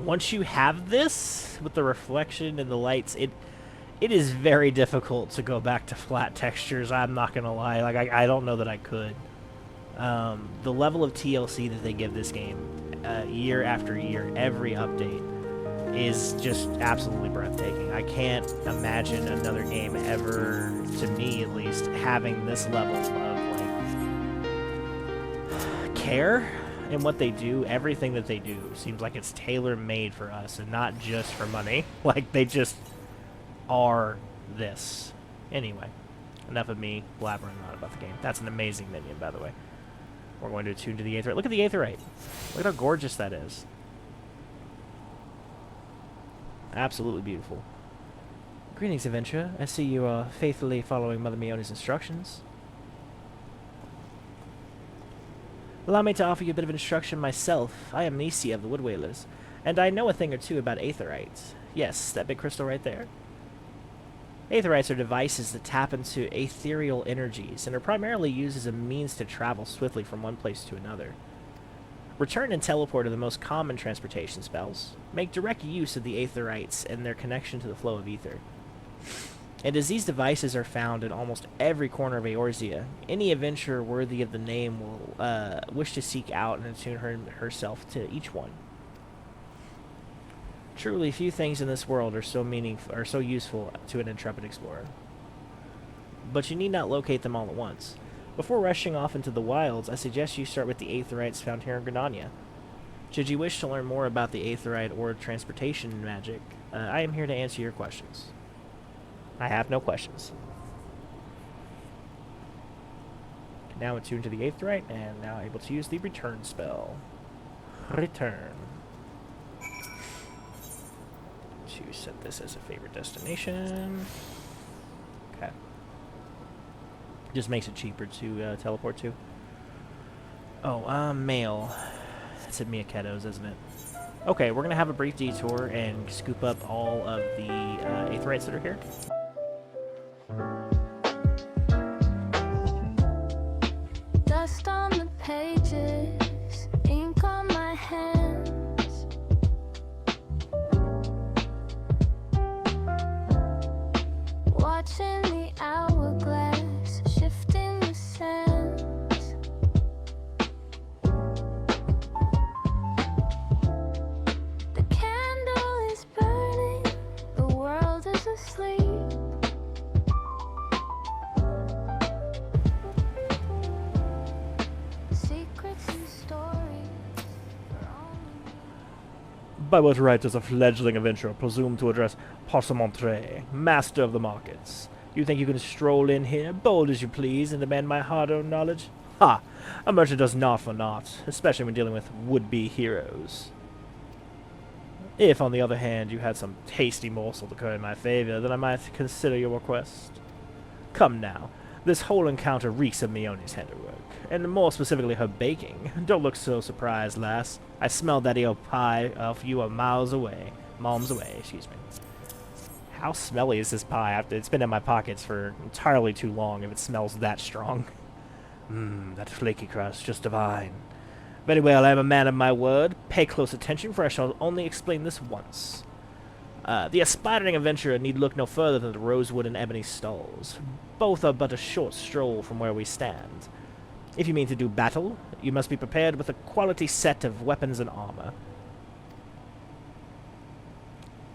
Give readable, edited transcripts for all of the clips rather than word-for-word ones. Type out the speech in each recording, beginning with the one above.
once you have this with the reflection and the lights, it is very difficult to go back to flat textures. I'm not gonna lie. Like I don't know that I could. The level of TLC that they give this game, year after year, every update, is just absolutely breathtaking. I can't imagine another game ever, to me at least, having this level of like care in what they do. Everything that they do seems like it's tailor-made for us and not just for money. Like they just are this. Anyway, enough of me blabbering on about the game. That's an amazing minion, by the way. We're going to attune to the Aetheryte. Look at the Aetheryte. Look at how gorgeous that is. Absolutely beautiful. Greetings, adventurer. I see you are faithfully following Mother Miounne's instructions. Allow me to offer you a bit of instruction myself. I am Nisia of the Wood Whalers, and I know a thing or two about Aetherites. Yes, that big crystal right there. Aetherites are devices that tap into ethereal energies and are primarily used as a means to travel swiftly from one place to another. Return and teleport are the most common transportation spells. Make direct use of the Aetherites and their connection to the flow of ether. And as these devices are found in almost every corner of Eorzea, any adventurer worthy of the name will wish to seek out and attune herself to each one. Truly, few things in this world are so useful to an intrepid explorer. But you need not locate them all at once. Before rushing off into the wilds, I suggest you start with the Aetherites found here in Gridania. Should you wish to learn more about the Aetherite or transportation magic, I am here to answer your questions. I have no questions. Now attuned to the Aetherite, and now able to use the return spell. Return. To set this as a favorite destination. Okay. Just makes it cheaper to teleport to. Oh, mail. That's at Miaketo's, isn't it? Okay, we're gonna have a brief detour and scoop up all of the Aetherites that are here. Dust on the pages, ink on my hands. Watching the hourglass, shifting the sands. The candle is burning, the world is asleep. Secrets and stories are only... By what right does a fledgling adventurer presume to address Parsemontre, master of the markets? You think you can stroll in here, bold as you please, and demand my hard-earned knowledge? Ha! A merchant does not for naught, especially when dealing with would-be heroes. If, on the other hand, you had some tasty morsel to curry my favor, then I might consider your request. Come now, this whole encounter reeks of Miounne's handiwork, and more specifically her baking. Don't look so surprised, lass. I smelled that eel pie off you a malms away, excuse me. How smelly is this pie? It's been in my pockets for entirely too long if it smells that strong. That flaky crust, just divine. Very well, I am a man of my word. Pay close attention, for I shall only explain this once. The aspiring adventurer need look no further than the rosewood and ebony stalls. Both are but a short stroll from where we stand. If you mean to do battle, you must be prepared with a quality set of weapons and armor.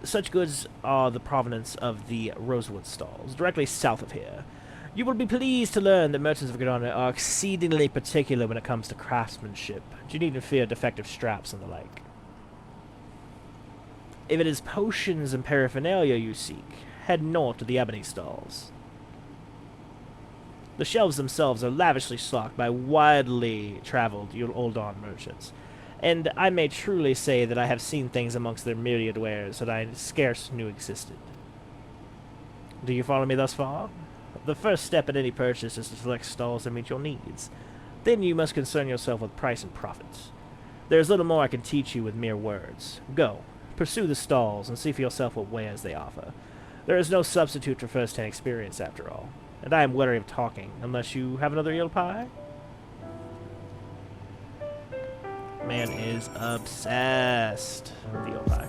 Such goods are the provenance of the rosewood stalls, directly south of here. You will be pleased to learn that merchants of Gridania are exceedingly particular when it comes to craftsmanship. You needn't fear defective straps and the like. If it is potions and paraphernalia you seek, head north to the ebony stalls. The shelves themselves are lavishly stocked by widely traveled Uldan merchants, and I may truly say that I have seen things amongst their myriad wares that I scarce knew existed. Do you follow me thus far? The first step in any purchase is to select stalls that meet your needs. Then you must concern yourself with price and profit. There is little more I can teach you with mere words. Go, pursue the stalls, and see for yourself what wares they offer. There is no substitute for first-hand experience, after all, and I am weary of talking, unless you have another eel pie? Man is obsessed with eel pie.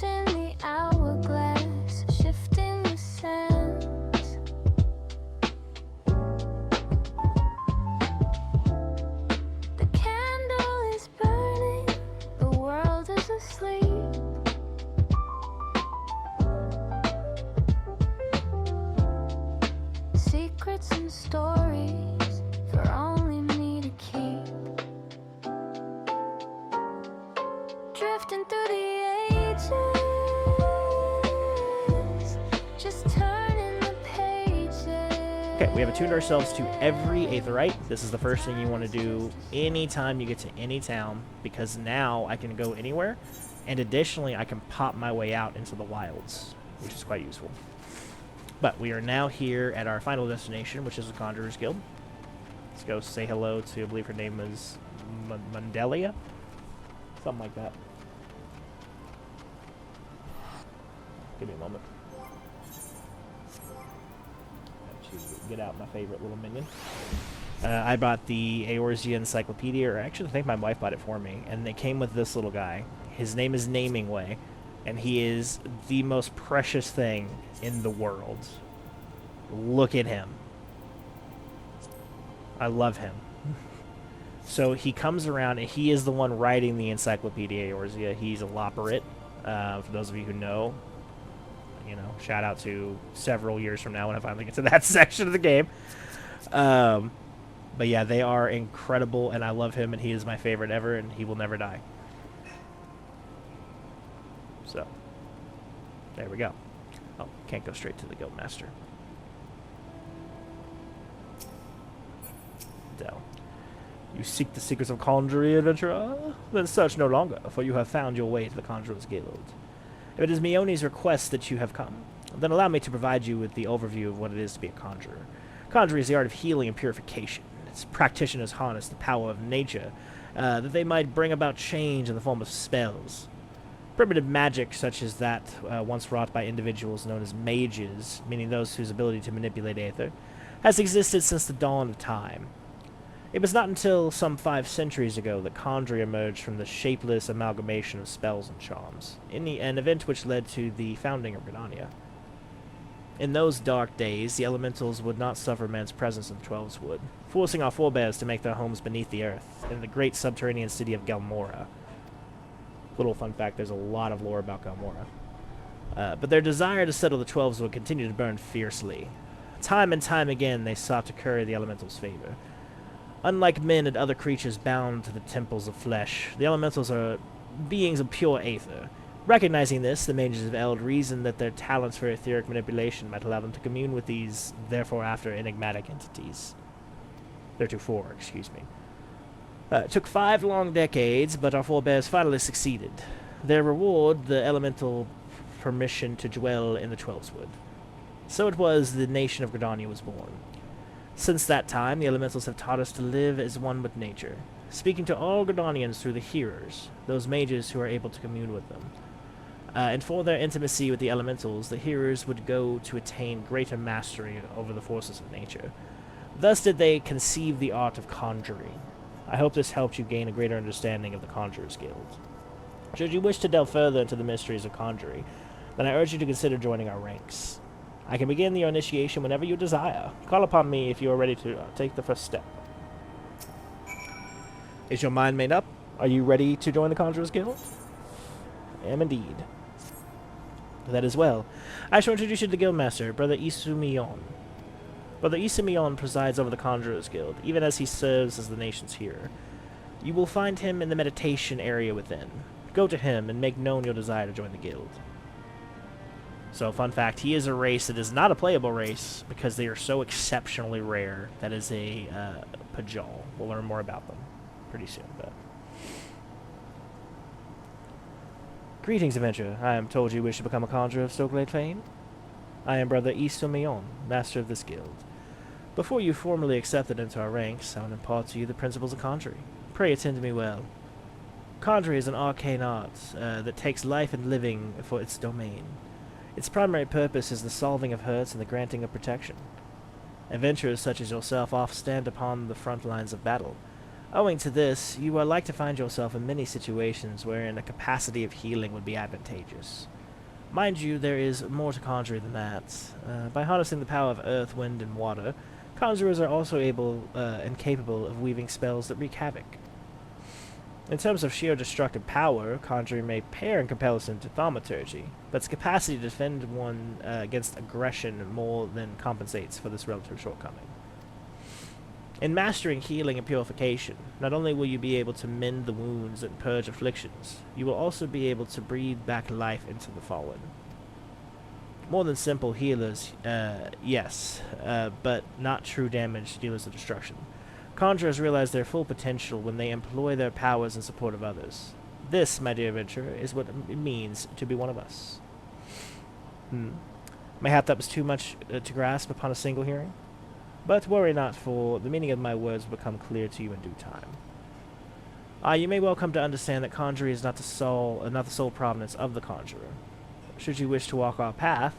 in the hourglass, shifting the sands. The candle is burning, the world is asleep. Secrets and stories for only me to keep. Drifting through the ages, just turning the pages. Okay, we have attuned ourselves to every Aetheryte. This is the first thing you want to do anytime you get to any town, because now I can go anywhere, and additionally I can pop my way out into the wilds, which is quite useful. But we are now here at our final destination, which is the Conjurer's Guild. Let's go say hello to, I believe her name is Mundelia? Something like that. Give me a moment. To get out my favorite little minion. I bought the Eorzea Encyclopedia, or actually I think my wife bought it for me, and it came with this little guy. His name is Namingway, and he is the most precious thing in the world. Look at him. I love him. So he comes around, and he is the one writing the Encyclopedia Eorzea. He's a Loperit, for those of you who know. You know, shout out to several years from now when I finally get to that section of the game. But yeah, they are incredible, and I love him, and he is my favorite ever, and he will never die. So, there we go. Oh, can't go straight to the Guildmaster. Dell. You seek the secrets of Conjurer, adventurer? Then search no longer, for you have found your way to the Conjurer's Guild. If it is Miounne's request that you have come, then allow me to provide you with the overview of what it is to be a conjurer. Conjuring is the art of healing and purification. Its practitioners harness the power of nature, that they might bring about change in the form of spells. Primitive magic, such as that once wrought by individuals known as mages, meaning those whose ability to manipulate aether, has existed since the dawn of time. It was not until some 5 centuries ago that conjuring emerged from the shapeless amalgamation of spells and charms, an event which led to the founding of Gridania. In those dark days, the elementals would not suffer man's presence in the Twelves Wood, forcing our forebears to make their homes beneath the earth, in the great subterranean city of Galmora. Little fun fact, there's a lot of lore about Galmora. But their desire to settle the Twelves would continue to burn fiercely. Time and time again, they sought to curry the elementals' favor. Unlike men and other creatures bound to the temples of flesh, the elementals are beings of pure aether. Recognizing this, the mages of Eld reasoned that their talents for etheric manipulation might allow them to commune with these, therefore after, enigmatic entities. Theretofore, excuse me. It took 5 long decades, but our forebears finally succeeded. Their reward, the elemental permission to dwell in the Twelves Wood. So it was the nation of Gridania was born. Since that time, the elementals have taught us to live as one with nature, speaking to all Gridanians through the hearers, those mages who are able to commune with them. And for their intimacy with the elementals, the hearers would go to attain greater mastery over the forces of nature. Thus did they conceive the art of conjuring. I hope this helped you gain a greater understanding of the Conjurer's Guild. Should you wish to delve further into the mysteries of conjuring, then I urge you to consider joining our ranks. I can begin your initiation whenever you desire. Call upon me if you are ready to take the first step. Is your mind made up? Are you ready to join the Conjurer's Guild? I am indeed. That is well. I shall introduce you to the Guildmaster, Brother Miounne. Brother Miounne presides over the Conjurer's Guild, even as he serves as the nation's hearer. You will find him in the meditation area within. Go to him and make known your desire to join the guild. So, fun fact, he is a race that is not a playable race because they are so exceptionally rare. That is a Pajal. We'll learn more about them pretty soon, but... Greetings, adventurer. I am told you wish to become a conjurer of Stokelake fame. I am Brother Miounne, master of this guild. Before you formally accepted into our ranks, I will impart to you the principles of conjuring. Pray attend to me well. Conjuring is an arcane art that takes life and living for its domain. Its primary purpose is the solving of hurts and the granting of protection. Adventurers such as yourself often stand upon the front lines of battle. Owing to this, you are like to find yourself in many situations wherein a capacity of healing would be advantageous. Mind you, there is more to conjuring than that. By harnessing the power of earth, wind, and water, conjurers are also able and capable of weaving spells that wreak havoc. In terms of sheer destructive power, conjuring may pair in comparison to thaumaturgy, but its capacity to defend one against aggression more than compensates for this relative shortcoming. In mastering healing and purification, not only will you be able to mend the wounds and purge afflictions, you will also be able to breathe back life into the fallen. More than simple healers, yes, but not true damage dealers of destruction. Conjurers realize their full potential when they employ their powers in support of others. This, my dear adventurer, is what it means to be one of us. Mayhap that was too much to grasp upon a single hearing? But worry not, for the meaning of my words will become clear to you in due time. You may well come to understand that conjuring is not the sole province of the conjurer. Should you wish to walk our path,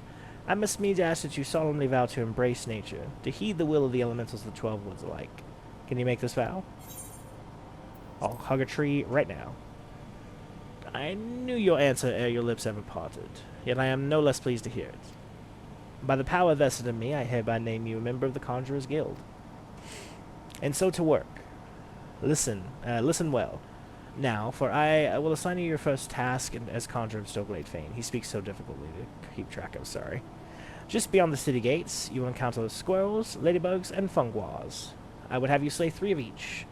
I must needs ask that you solemnly vow to embrace nature, to heed the will of the elementals of the 12 woods alike. Can you make this vow? I'll hug a tree right now. I knew your answer ere your lips ever parted, yet I am no less pleased to hear it. By the power vested in me, I hereby name you a member of the Conjurer's Guild. And so to work. Listen well. Now, for I will assign you your first task as Conjurer of Stokeglade Fane. He speaks so difficultly to keep track of, sorry. Just beyond the city gates, you will encounter squirrels, ladybugs, and funguas. I would have you slay 3 of each.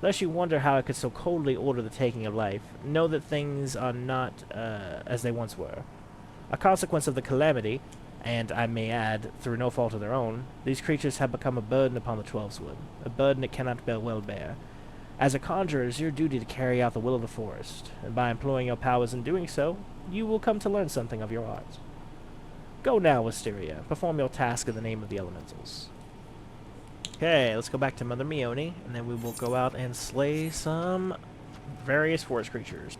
Lest you wonder how I could so coldly order the taking of life, know that things are not as they once were. A consequence of the calamity, and I may add, through no fault of their own, these creatures have become a burden upon the 12's wood, a burden it cannot well bear. As a conjurer, it is your duty to carry out the will of the forest, and by employing your powers in doing so, you will come to learn something of your art. Go now, Wisteria. Perform your task in the name of the elementals. Okay, let's go back to Mother Miounne, and then we will go out and slay some various forest creatures.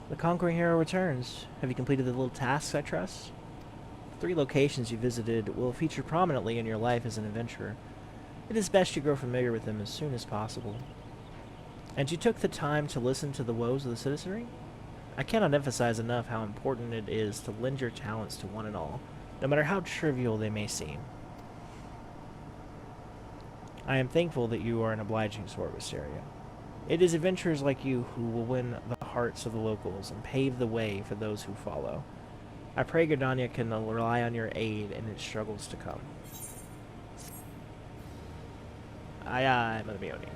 The conquering hero returns. Have you completed the little tasks, I trust? The 3 locations you visited will feature prominently in your life as an adventurer. It is best you grow familiar with them as soon as possible. And you took the time to listen to the woes of the citizenry? I cannot emphasize enough how important it is to lend your talents to one and all, no matter how trivial they may seem. I am thankful that you are an obliging sort, Wisteria. It is adventurers like you who will win the hearts of the locals and pave the way for those who follow. I pray Gridania can rely on your aid in its struggles to come. Aye aye, Mother Miounne.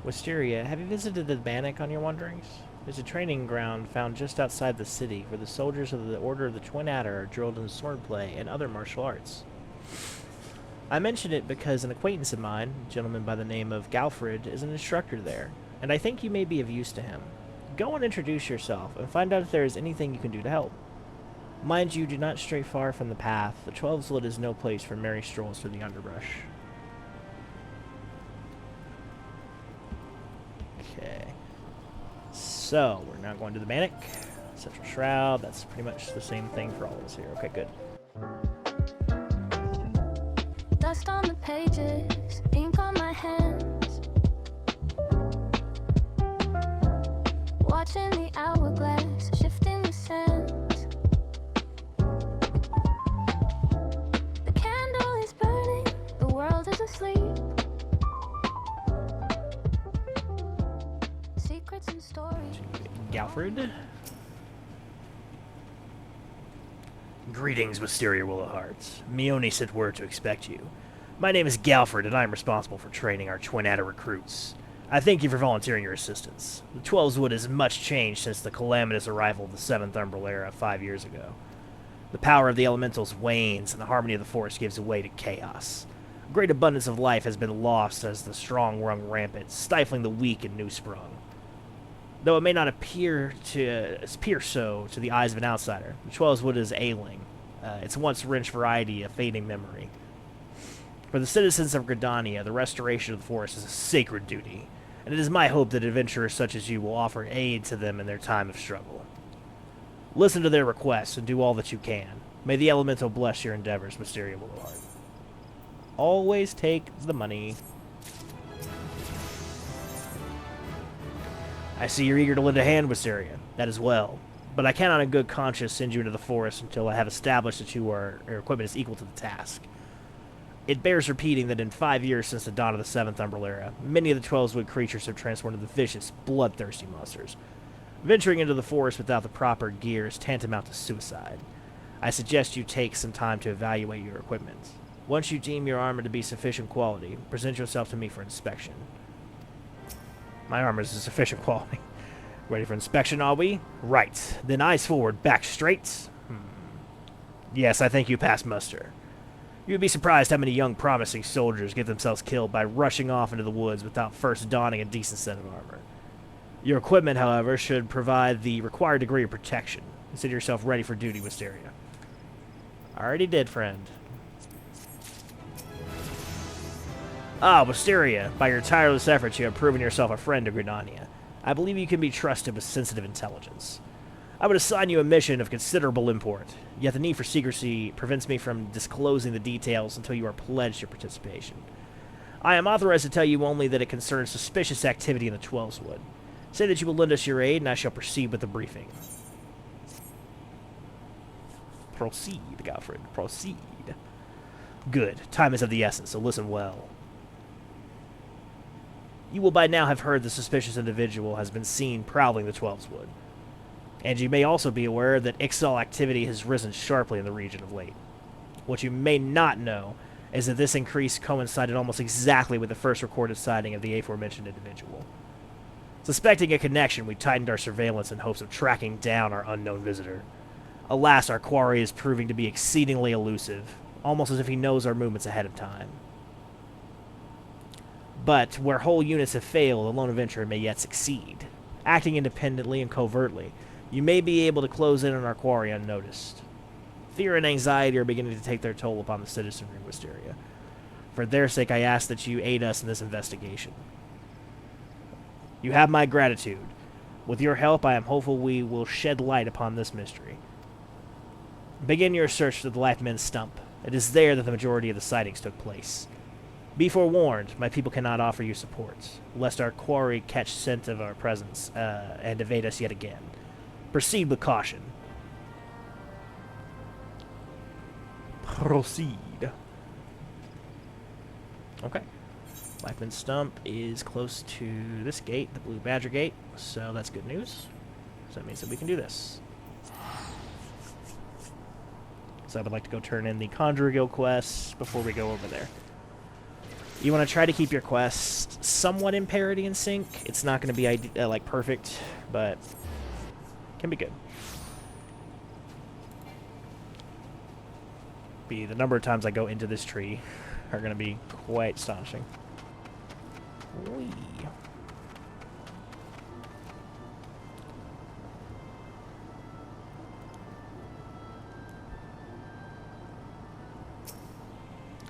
Wisteria, have you visited the Bannock on your wanderings? There's a training ground found just outside the city where the soldiers of the Order of the Twin Adder are drilled in swordplay and other martial arts. I mention it because an acquaintance of mine, a gentleman by the name of Galfred, is an instructor there, and I think you may be of use to him. Go and introduce yourself, and find out if there is anything you can do to help. Mind you, do not stray far from the path. The 12's Wood is no place for merry strolls through the underbrush. Okay. So, we're now going to the Bannock. Central Shroud, that's pretty much the same thing for all of us here. Okay, good. Dust on the pages, ink on my hands. Watching the hourglass, shifting the sands. The candle is burning, the world is asleep. Secrets and stories. Galfred. Greetings, Wisteria Willowhearts. Miounne sent word to expect you. My name is Galfred, and I am responsible for training our Twin Adder recruits. I thank you for volunteering your assistance. The 12's Wood has much changed since the calamitous arrival of the 7th Umbral era 5 years ago. The power of the elementals wanes, and the harmony of the forest gives way to chaos. A great abundance of life has been lost as the strong run rampant, stifling the weak and new-sprung. Though it may not appear so to the eyes of an outsider, the 12's Wood is ailing. Its once rich variety a fading memory. For the citizens of Gridania, the restoration of the forest is a sacred duty, and it is my hope that adventurers such as you will offer aid to them in their time of struggle. Listen to their requests and do all that you can. May the elemental bless your endeavors, Wisteria Willowheart. Always take the money. I see you're eager to lend a hand, Wisteria. That is well. But I cannot in good conscience send you into the forest until I have established that your equipment is equal to the task. It bears repeating that in 5 years since the dawn of the 7th Umbral Era, many of the 12-wood creatures have transformed into vicious, bloodthirsty monsters. Venturing into the forest without the proper gear is tantamount to suicide. I suggest you take some time to evaluate your equipment. Once you deem your armor to be sufficient quality, present yourself to me for inspection. My armor is of sufficient quality. Ready for inspection, are we? Right. Then eyes forward, back straight. Yes, I think you pass muster. You would be surprised how many young, promising soldiers get themselves killed by rushing off into the woods without first donning a decent set of armor. Your equipment, however, should provide the required degree of protection. Consider yourself ready for duty, Wisteria. Already did, friend. Ah, Wisteria, by your tireless efforts you have proven yourself a friend to Gridania. I believe you can be trusted with sensitive intelligence. I would assign you a mission of considerable import, yet the need for secrecy prevents me from disclosing the details until you are pledged your participation. I am authorized to tell you only that it concerns suspicious activity in the Twelveswood. Say that you will lend us your aid, and I shall proceed with the briefing. Proceed, Godfred, proceed. Good. Time is of the essence, so listen well. You will by now have heard the suspicious individual has been seen prowling the Twelveswood. And you may also be aware that Ixal activity has risen sharply in the region of late. What you may not know is that this increase coincided almost exactly with the first recorded sighting of the aforementioned individual. Suspecting a connection, we tightened our surveillance in hopes of tracking down our unknown visitor. Alas, our quarry is proving to be exceedingly elusive, almost as if he knows our movements ahead of time. But where whole units have failed, a lone adventurer may yet succeed. Acting independently and covertly, you may be able to close in on our quarry unnoticed. Fear and anxiety are beginning to take their toll upon the citizenry of Wisteria. For their sake, I ask that you aid us in this investigation. You have my gratitude. With your help, I am hopeful we will shed light upon this mystery. Begin your search for the Lifemen's Stump. It is there that the majority of the sightings took place. Be forewarned, my people cannot offer you support, lest our quarry catch scent of our presence and evade us yet again. Proceed with caution. Proceed. Okay. Lifeman's Stump is close to this gate, the Blue Badger Gate, so that's good news. So that means that we can do this. So I would like to go turn in the Conjurer Guild quests before we go over there. You want to try to keep your quests somewhat in parity and sync. It's not going to be like perfect, but can be good. The number of times I go into this tree are going to be quite astonishing. Whee.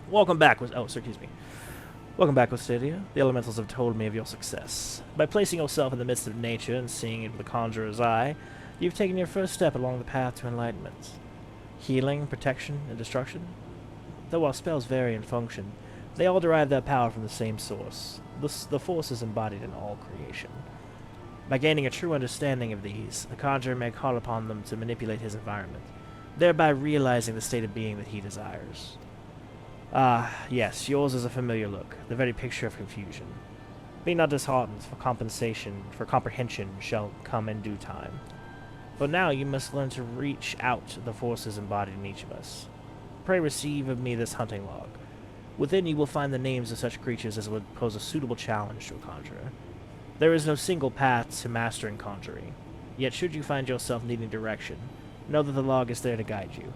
Welcome back. Excuse me. Welcome back, Wisteria. The elementals have told me of your success. By placing yourself in the midst of nature and seeing it with the Conjurer's eye, you've taken your first step along the path to enlightenment. Healing, protection, and destruction? Though our spells vary in function, they all derive their power from the same source. The force is embodied in all creation. By gaining a true understanding of these, the Conjurer may call upon them to manipulate his environment, thereby realizing the state of being that he desires. Ah, yes, yours is a familiar look, the very picture of confusion. Be not disheartened, for comprehension shall come in due time. But now you must learn to reach out to the forces embodied in each of us. Pray receive of me this hunting log. Within you will find the names of such creatures as would pose a suitable challenge to a conjurer. There is no single path to mastering conjuring, yet should you find yourself needing direction, know that the log is there to guide you.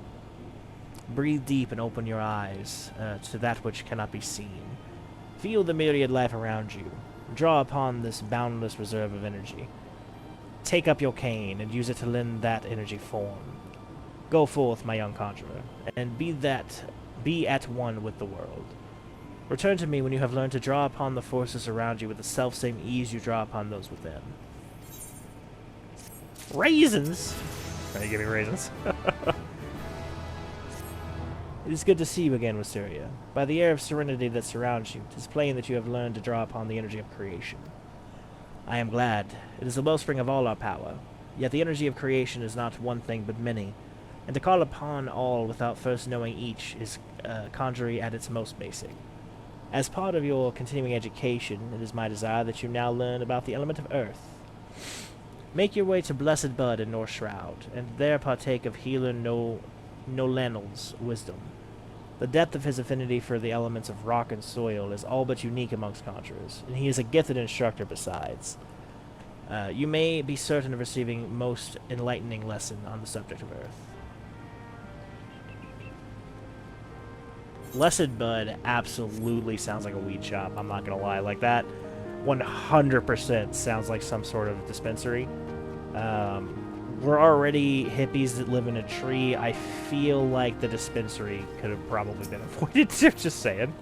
Breathe deep and open your eyes to that which cannot be seen. Feel the myriad life around you. Draw upon this boundless reserve of energy. Take up your cane and use it to lend that energy form. Go forth, my young conjurer, and be at one with the world. Return to me when you have learned to draw upon the forces around you with the selfsame ease you draw upon those within. Raisins? Trying to give me raisins. It is good to see you again, Wisteria. By the air of serenity that surrounds you, it is plain that you have learned to draw upon the energy of creation. I am glad. It is the wellspring of all our power. Yet the energy of creation is not one thing but many, and to call upon all without first knowing each is conjuring at its most basic. As part of your continuing education, it is my desire that you now learn about the element of earth. Make your way to Blessed Bud in North Shroud, and there partake of healer Nolanel's wisdom. The depth of his affinity for the elements of rock and soil is all but unique amongst conjurers, and he is a gifted instructor besides. You may be certain of receiving most enlightening lesson on the subject of earth. Blessed Bud absolutely sounds like a weed shop, I'm not gonna lie. Like that 100% sounds like some sort of dispensary. We're already hippies that live in a tree. I feel like the dispensary could have probably been avoided. Just saying.